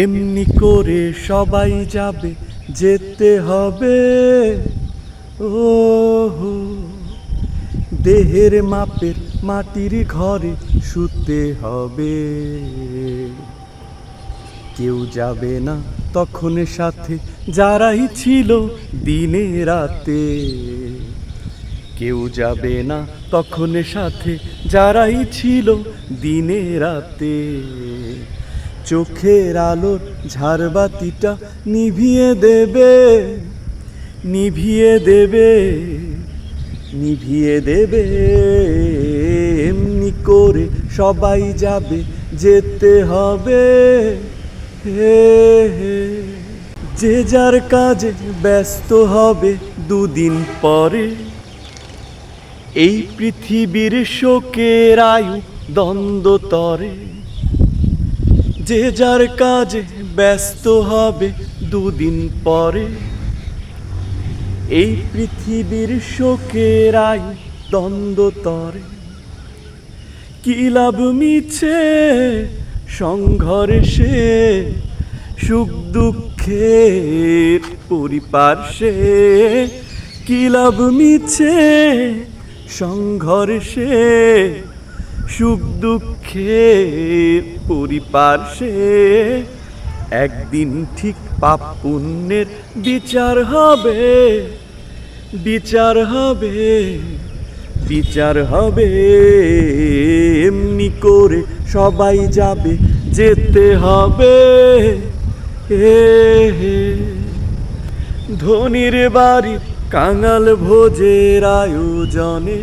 এমনি করে সবাই যাবে, যেতে হবে। ও দেহের মাপের মাটির ঘরে শুতে হবে। কেউ যাবে না তখন সাথে, যারাই ছিল দিনে রাতে। কেউ যাবে না তখন সাথে, যারাই ছিল দিনে রাতে। চোখের আলোর ঝাড়বাতিটা নিভিয়ে দেবে, নিভিয়ে দেবে, নিভিয়ে দেবে। এমনি করে সবাই যাবে, যেতে হবে। হে হে যে যার কাজে ব্যস্ত হবে দুদিন পরে। এই পৃথিবীর শোকের আয়ু দ্বন্দ্ব তরে। যে যার কাজে ব্যস্ত হবে দুদিন পরে। এই পৃথিবীর শোকের আয়ু দ্বন্দ্ব তরে। কি লাভ মিছে সংঘর্ষে, সুখ দুঃখের পরিপার্শ্বে। কি লাভ মিছে সংঘর্ষে, সুখ দুঃখের পরিপার্শ্বে। একদিন ঠিক পাপ পুণ্যের বিচার হবে, বিচার হবে, বিচার হবে। এমনি করে সবাই যাবে, যেতে হবে। হে হে ধনির বাড়ির কাঙাল ভোজের আয়োজনে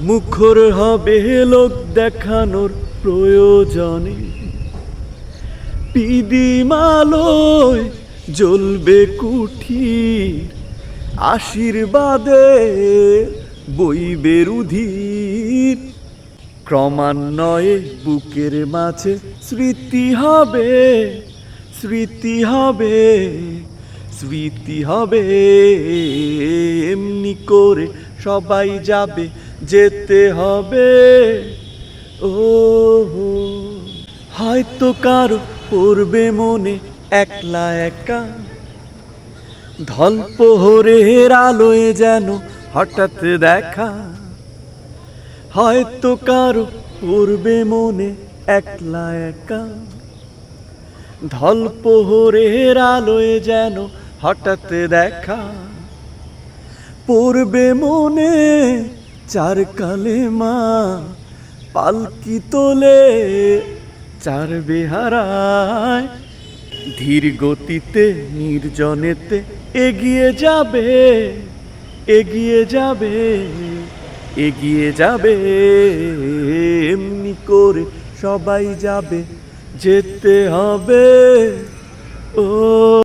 মুখর হবে লোক দেখানোর প্রয়োজনে। পিদিমালয় জ্বলবে কুঠির, আশীর্বাদে বইবে রুধির। ক্রমান্বয়ে বুকের মাঝে স্মৃতি হবে, স্মৃতি হবে, স্মৃতি হবে। এমনি করে সবাই যাবে, যেতে হবে। ও হয়তো কারো পড়বে মনে একলা একা, ঢলপোহরের আলোয় যেন হঠাৎ দেখা। হয়তো কারো পড়বে মনে একলা একা, ঢলপোহরের আলোয় যেন হঠাৎ দেখা। পড়বে মনে চার কালেমা, পালকি তোলে চার বেহারায়। ধীর গতিতে নির্জনেতে এগিয়ে যাবে, এগিয়ে যাবে, এগিয়ে যাবে। এমনি করে সবাই যাবে, যেতে হবে। ও